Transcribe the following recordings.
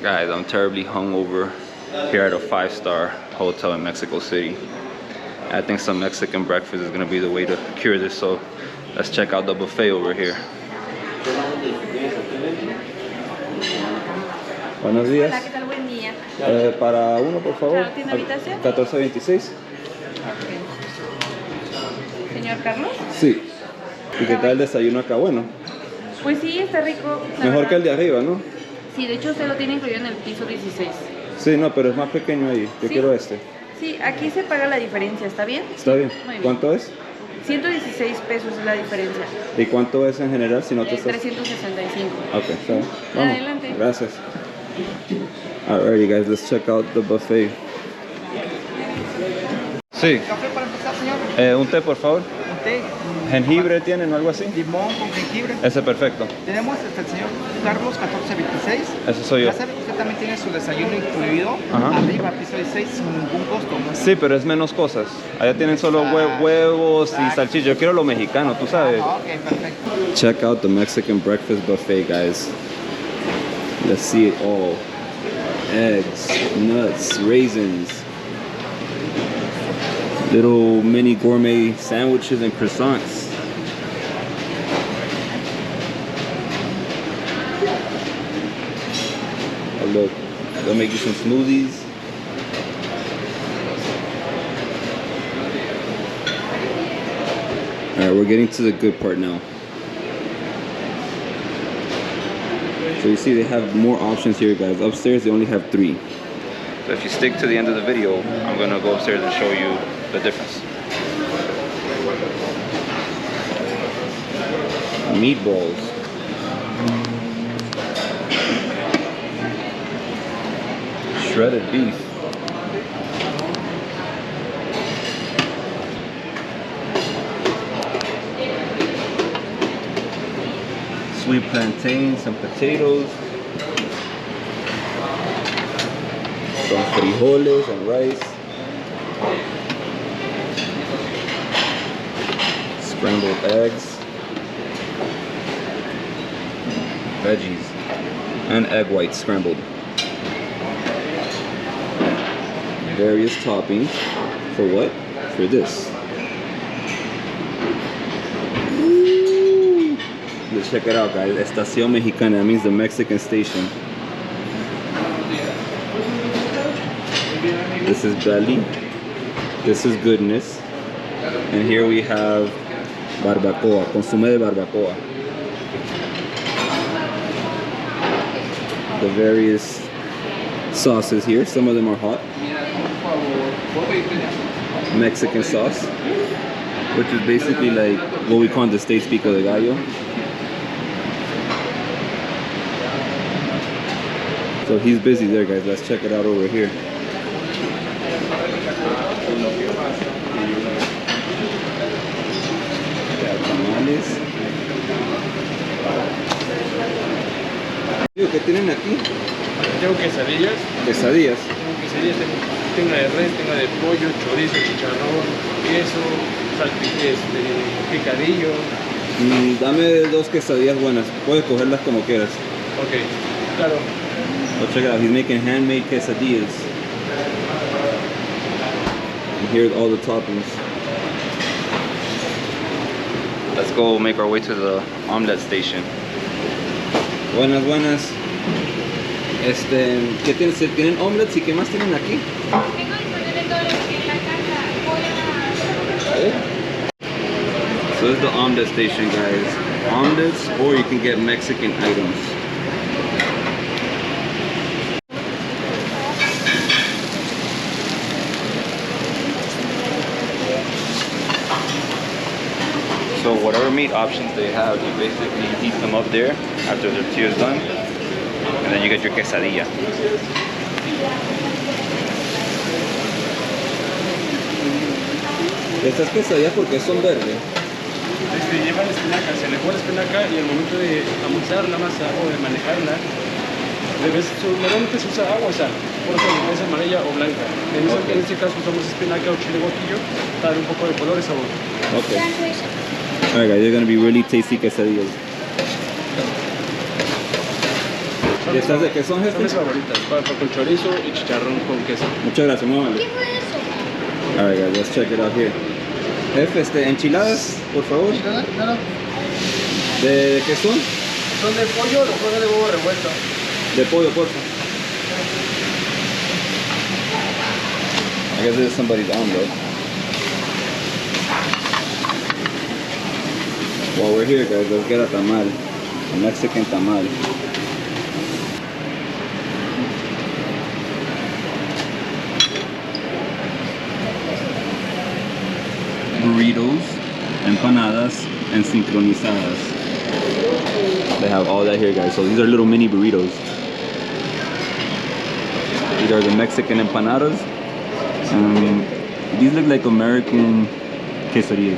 Guys, I'm terribly hungover here at a 5-star hotel in Mexico City. I think some Mexican breakfast is gonna be the way to cure this, so let's check out the buffet over here. Buenos días. Hola, ¿qué tal? Buen día. Para uno, por favor. Claro, ¿tiene habitación? 1426. Okay. Señor Carlos. Sí. ¿Y qué tal el desayuno acá? Bueno. Pues sí, está rico. Mejor que el de arriba, ¿no? Sí, de hecho usted lo tiene incluido en el piso 16. Sí, no, pero es más pequeño ahí. Yo quiero este. Sí, aquí se paga la diferencia, ¿está bien? Está bien. Muy bien. ¿Cuánto es? 116 pesos es la diferencia. ¿Y cuánto es en general si no te estás...? 365. Ok, está bien. Vamos. Adelante. Gracias. Alrighty guys, let's check out the buffet. Sí. ¿Café para empezar, señor? Un té, por favor. Un té. ¿Jengibre tienen o algo así? Limón con jengibre. Ese perfecto. Tenemos el señor Carlos 1426. Ese soy yo. Ya sabe que usted también tiene su desayuno incluido. Ajá. Arriba, piso 16, sin ningún costo. ¿No? Sí, pero es menos cosas. Allá tienen solo huevos y salchicha. Yo quiero lo mexicano, tú sabes. Ok, perfecto. Check out the Mexican breakfast buffet, guys. Let's see it all. Eggs, nuts, raisins, little mini gourmet sandwiches and croissants. Oh look, they'll make you some smoothies. Alright, we're getting to the good part now. So you see they have more options here, guys. Upstairs they only have 3. So if you stick to the end of the video, I'm gonna go upstairs and show you the difference. Meatballs. Shredded beef. Sweet plantains, some potatoes, some frijoles and rice, scrambled eggs, veggies, and egg whites scrambled. Various toppings. For what? For this. Let's check it out, guys. Estación Mexicana. That means the Mexican station. This is belly. This is goodness. And here we have barbacoa. Consume de barbacoa. The various sauces here. Some of them are hot. Mexican sauce, which is basically like what we call in the States pico de gallo. So he's busy there, guys. Let's check it out over here. Tamales. ¿Qué tienen aquí? Tengo quesadillas. Quesadillas. Tengo de res, tengo de pollo, chorizo, chicharrón, queso, picadillo. Dame 2 quesadillas buenas. Puedes cogerlas como quieras. Ok, claro. Oh, check it out. He's making handmade quesadillas. And here's all the toppings. Let's go make our way to the omelet station. Buenas, buenas. ¿Qué tienen? ¿Tienen omelets y qué más tienen aquí? Tengo disponible todo lo que tiene la casa. So this is the omelet station, guys. Omelets, or you can get Mexican items. So whatever meat options they have, you basically heat them up there after the tortilla is done, and then you get your quesadilla. Estas quesadillas porque son verdes. Llevan espinaca, se le pone espinaca y al momento de amasar la masa o de manejarla, normalmente se usa agua o sal, por ejemplo, es amarilla o blanca. En este caso usamos espinaca o chile guajillo para dar un poco de color y sabor. Okay. Alright guys, they're gonna be really tasty quesadillas. Son ¿Y estas de qué son, Son jefe? mis favoritas, papa con chorizo y chicharrón con queso. Muchas gracias, muy amable. Alright guys, let's check it out here. Jefe, enchiladas, por favor. Claro. ¿De qué son? Son de pollo o son de huevo revuelto. De pollo, por favor. I guess there's somebody's on though. While we're here guys, let's get a tamal. A Mexican tamal. Burritos, empanadas, and sincronizadas. They have all that here guys. So these are little mini burritos. These are the Mexican empanadas. These look like American quesadillas.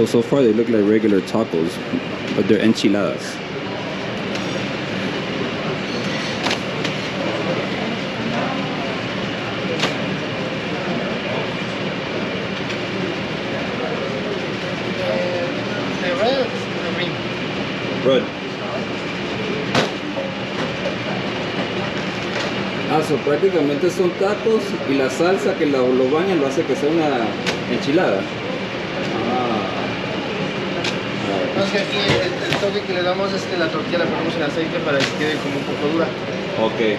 So far they look like regular tacos, but they're enchiladas. ¿De red o de green? Bread. So prácticamente son tacos y la salsa que lo baña lo hace que sea una enchilada. No, es que aquí el toque que le damos es que la tortilla la ponemos en aceite para que quede como un poco dura. Ok,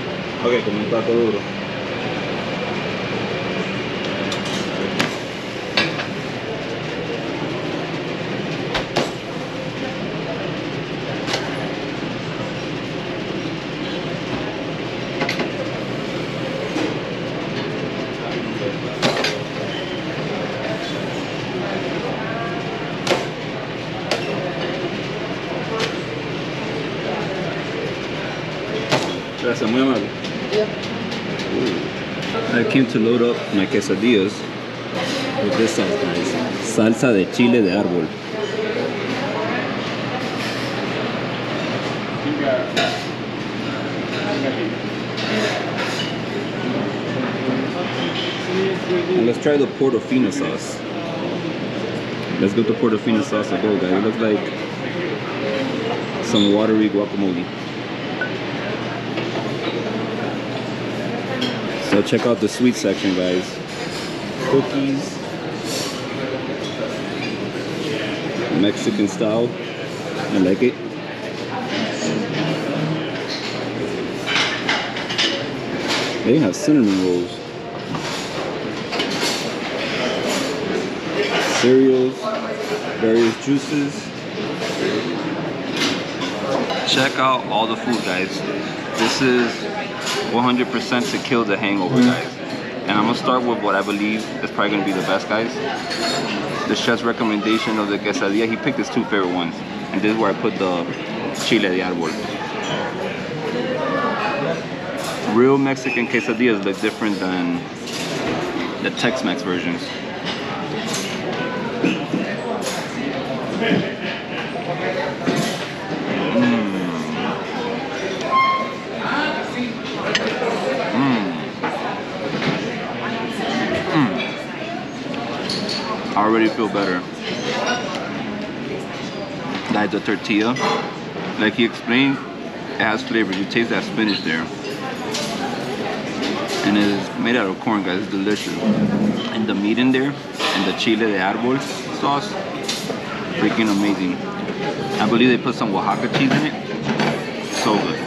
como un taco duro. Gracias, muy amable. I came to load up my quesadillas with this sauce, guys. Salsa de chile de árbol. And let's try the Portofino sauce. Let's give the Portofino sauce a go, guys. It looks like some watery guacamole. So check out the sweet section, guys. Cookies, Mexican style. I like it. They have cinnamon rolls, cereals, various juices. Check out all the food, guys. This is 100% to kill the hangover, guys. And I'm gonna start with what I believe is probably gonna be the best, guys. The chef's recommendation of the quesadilla, he picked his two favorite ones. And this is where I put the chile de árbol. Real Mexican quesadillas look different than the Tex-Mex versions. I already feel better. Like the tortilla, like he explained, it has flavor. You taste that spinach there. And it's made out of corn, guys. It's delicious. And the meat in there, and the chile de árbol sauce, freaking amazing. I believe they put some Oaxaca cheese in it. So good.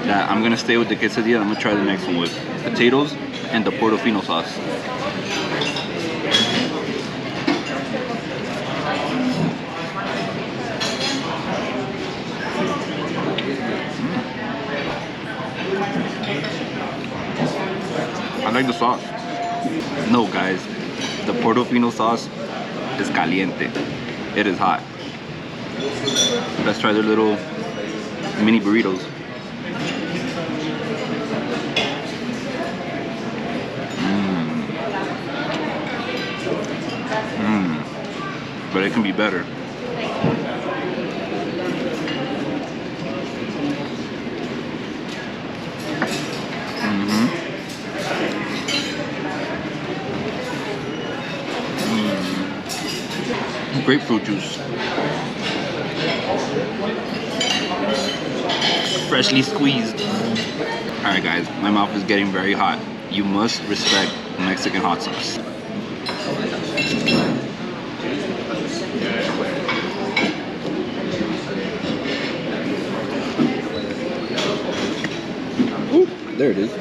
Yeah, I'm gonna stay with the quesadilla. I'm gonna try the next one with potatoes and the Portofino sauce. I like the sauce. No, guys, the Portofino sauce is caliente. It is hot. Let's try their little mini burritos. But it can be better. Grapefruit juice. Freshly squeezed. Alright guys, my mouth is getting very hot. You must respect Mexican hot sauce. Ooh, there it is.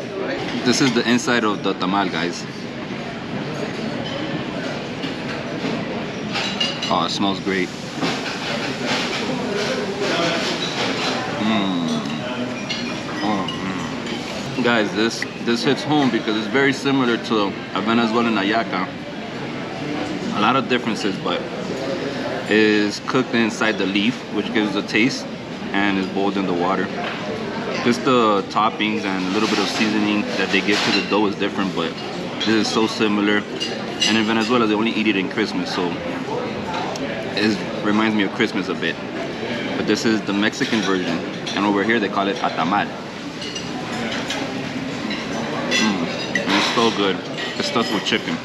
This is the inside of the tamal, guys. Oh, it smells great. Guys, this hits home because it's very similar to a Venezuelan hallaca. A lot of differences, but is cooked inside the leaf, which gives a taste, and is boiled in the water. Just the toppings and a little bit of seasoning that they give to the dough is different, but this is so similar. And in Venezuela, they only eat it in Christmas, so it reminds me of Christmas a bit. But this is the Mexican version, and over here they call it a tamal. It's so good. It's stuffed with chicken.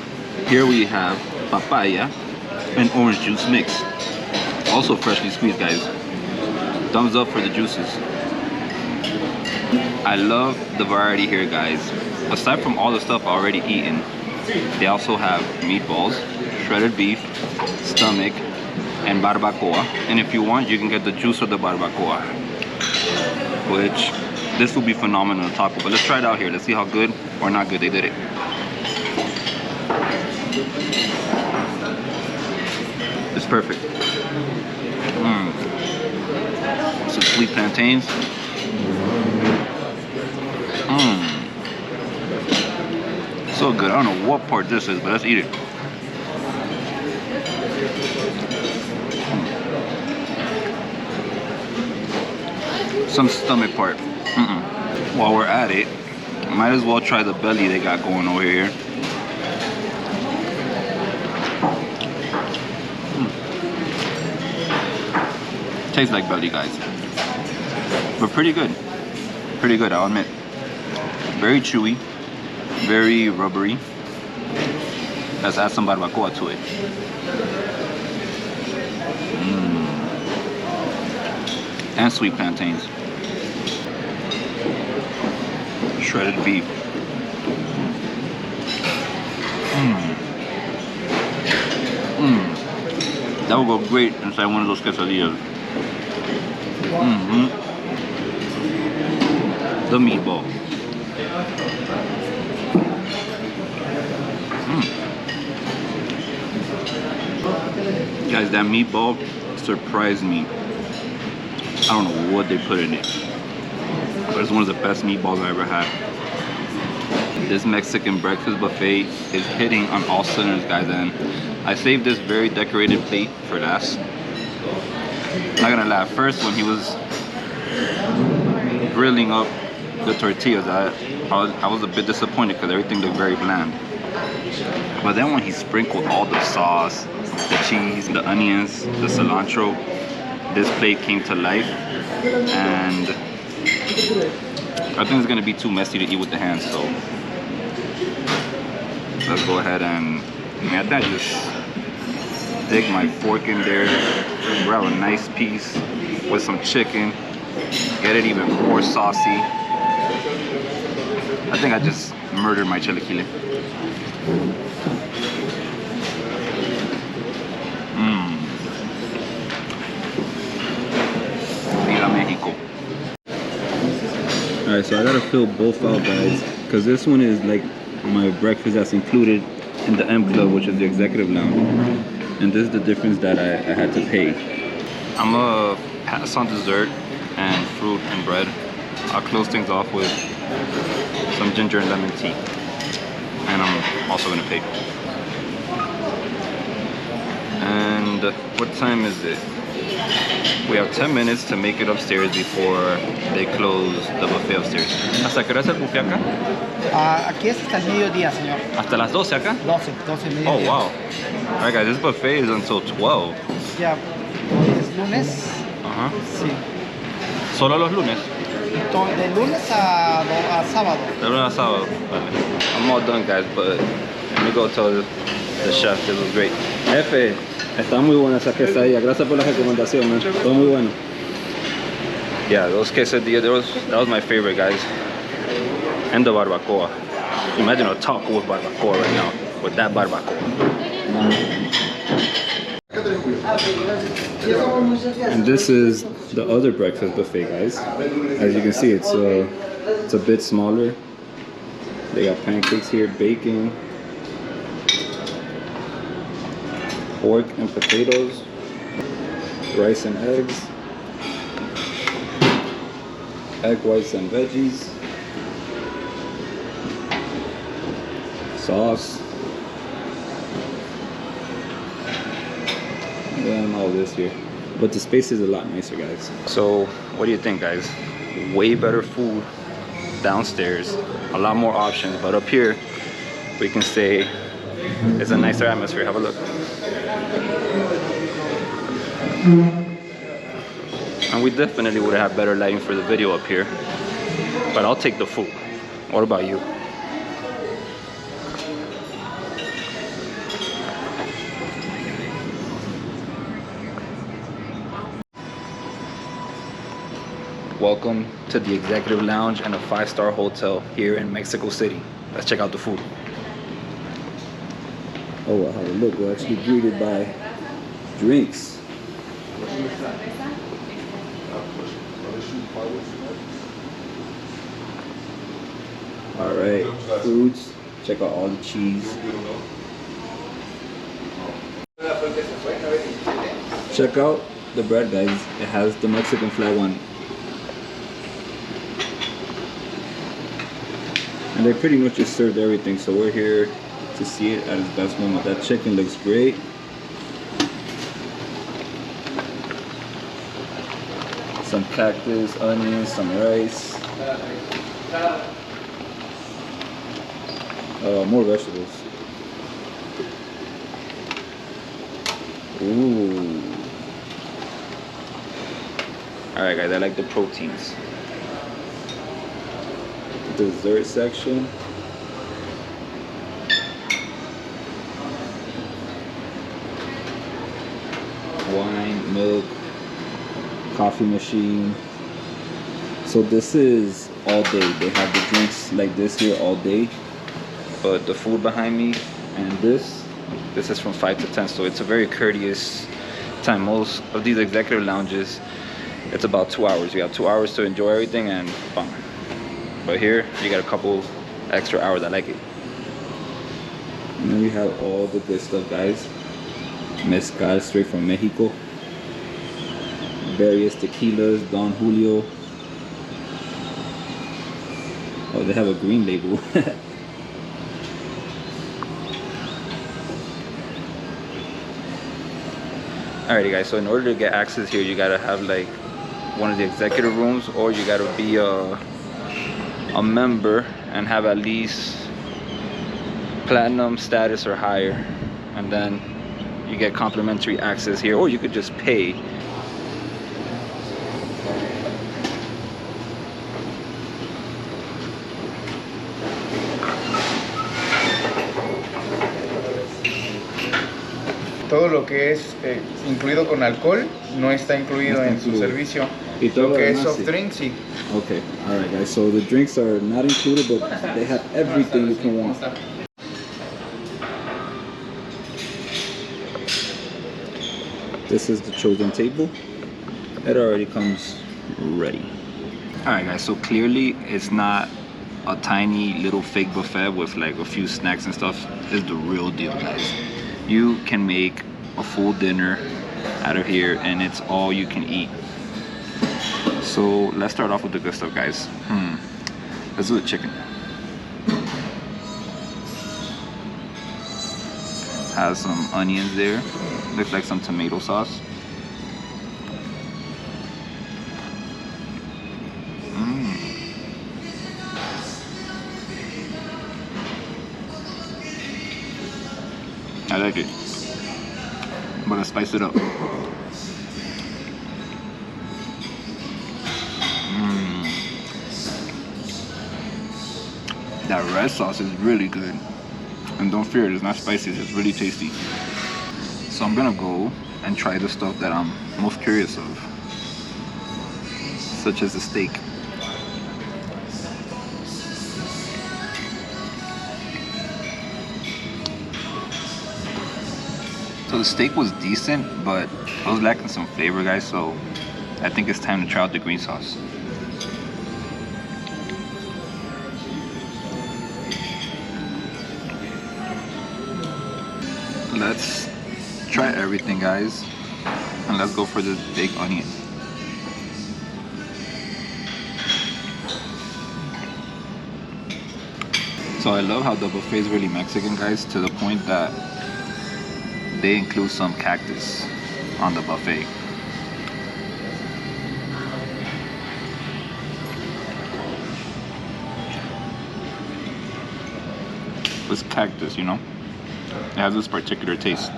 Here we have papaya and orange juice mix. Also freshly squeezed, guys. Thumbs up for the juices. I love the variety here, guys. Aside from all the stuff already eaten, they also have meatballs, shredded beef, stomach, and barbacoa. And if you want, you can get the juice of the barbacoa, which this will be phenomenal on taco. But let's try it out here. Let's see how good or not good they did it. It's perfect. Some sweet plantains. So good. I don't know what part this is, but let's eat it. Some stomach part. While we're at it, might as well try the belly they got going over here. Tastes like belly, guys, but pretty good. Pretty good, I'll admit. Very chewy, very rubbery. Let's add some barbacoa to it. And sweet plantains. Shredded beef. That would go great inside one of those quesadillas. The meatball. Guys, that meatball surprised me. I don't know what they put in it, but it's one of the best meatballs I ever had. This Mexican breakfast buffet is hitting on all cylinders, guys, and I saved this very decorated plate for last. Not gonna lie, first when he was grilling up the tortillas, I was a bit disappointed because everything looked very bland. But then when he sprinkled all the sauce, the cheese, the onions, the cilantro, this plate came to life, and I think it's gonna be too messy to eat with the hands, so let's go ahead and just dig my fork in there, grab a nice piece with some chicken, get it even more saucy. I think I just murdered my chilaquile. Viva Mexico. Alright, so I gotta fill both out, guys, because this one is like my breakfast that's included in the M Club, which is the executive lounge. And this is the difference that I had to pay. I'm gonna pass on dessert and fruit and bread. I'll close things off with some ginger and lemon tea. And I'm also gonna pay. And what time is it? We have 10 minutes to make it upstairs before they close the buffet upstairs. ¿Hasta qué hora es el buffet acá? Aquí es hasta el mediodía, señor. ¿Hasta las 12 acá? 12, mediodía. Oh, wow. Alright guys, this buffet is until 12. Ya, hoy es lunes. Ajá. Sí. ¿Solo los lunes? De lunes a sábado. De lunes a sábado. Vale. I'm all done guys, but let me go tell the chef this was great. Jefe, está muy buena esa quesadilla. Gracias por la recomendación, man. Todo muy bueno. Yeah, those quesadillas, that was my favorite, guys. And the barbacoa. Imagine a taco with barbacoa right now. With that barbacoa. And this is the other breakfast buffet, guys. As you can see, it's a bit smaller. They got pancakes here, bacon, pork and potatoes, rice and eggs, egg whites and veggies, sauce, and then all this here. But the space is a lot nicer, guys. So what do you think, guys? Way better food downstairs, a lot more options, but up here we can say it's a nicer atmosphere. Have a look. And we definitely would have better lighting for the video up here, but I'll take the food. What about you? Welcome to the Executive Lounge and a 5-star hotel here in Mexico City. Let's check out the food. Oh wow, look, we're actually greeted by drinks. All right, foods. Check out all the cheese. Check out the bread, guys. It has the Mexican flag on it. And they pretty much just served everything, so we're here to see it at its best moment. That chicken looks great. Some cactus, onions, some rice. More vegetables. Ooh. Alright guys, I like the proteins. Dessert section. Wine, milk, coffee machine. So this is all day. They have the drinks like this here all day. But the food behind me and this is from 5 to 10. So it's a very courteous time. Most of these executive lounges, it's about 2 hours. You have 2 hours to enjoy everything and bam. But here, you got a couple extra hours. I like it. And then you have all the good stuff, guys. Mezcal straight from Mexico. Various tequilas, Don Julio. Oh, they have a green label. Alrighty guys, so in order to get access here, you gotta have like one of the executive rooms, or you gotta be a member and have at least platinum status or higher, and then you get complimentary access here, or you could just pay. Todo lo que es incluido con alcohol no está incluido en su servicio. Y todo Lo que es demás, soft sí. drink, sí. Okay, alright guys, so the drinks are not included, but they have everything you can want. This is the chosen table. It already comes ready. Alright guys, so clearly it's not a tiny little fake buffet with like a few snacks and stuff. It's the real deal, guys. You can make a full dinner out of here and it's all you can eat. So let's start off with the good stuff, guys. Let's do the chicken. Has some onions there. Looks like some tomato sauce. I like it, but I spice it up. That red sauce is really good. And don't fear it, it's not spicy, it's just really tasty. So I'm gonna go and try the stuff that I'm most curious of, such as the steak. So the steak was decent, but it was lacking some flavor, guys, so I think it's time to try out the green sauce. Let's try everything, guys, and let's go for this big onion. So I love how the buffet is really Mexican, guys, to the point that they include some cactus on the buffet. It's cactus, you know? It has this particular taste.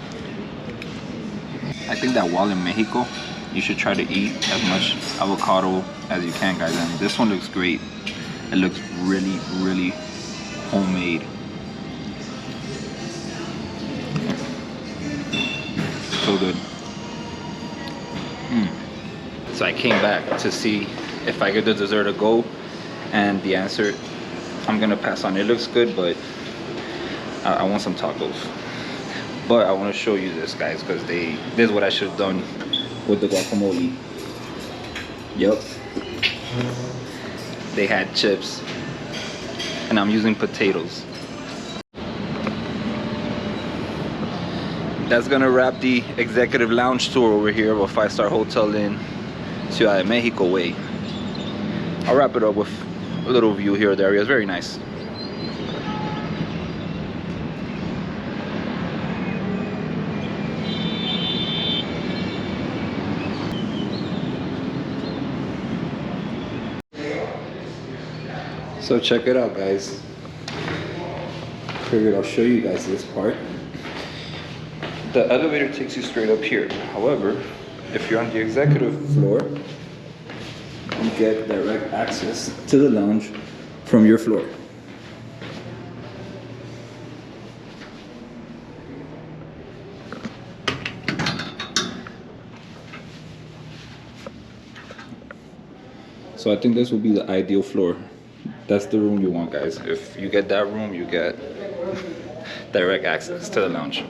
I think that while in Mexico, you should try to eat as much avocado as you can, guys. And this one looks great. It looks really, really homemade. So good. So I came back to see if I give the dessert a go, and the answer, I'm gonna pass on. It looks good, but I want some tacos. But I want to show you this, guys, because this is what I should have done with the guacamole. Yep. They had chips, and I'm using potatoes. That's gonna wrap the executive lounge tour over here of a 5-star hotel in Ciudad de Mexico way. I'll wrap it up with a little view here of the area. It's very nice. So check it out, guys. Figured I'll show you guys this part. The elevator takes you straight up here. However, if you're on the executive floor, you get direct access to the lounge from your floor. So I think this will be the ideal floor. That's the room you want, guys. If you get that room, you get direct access to the lounge.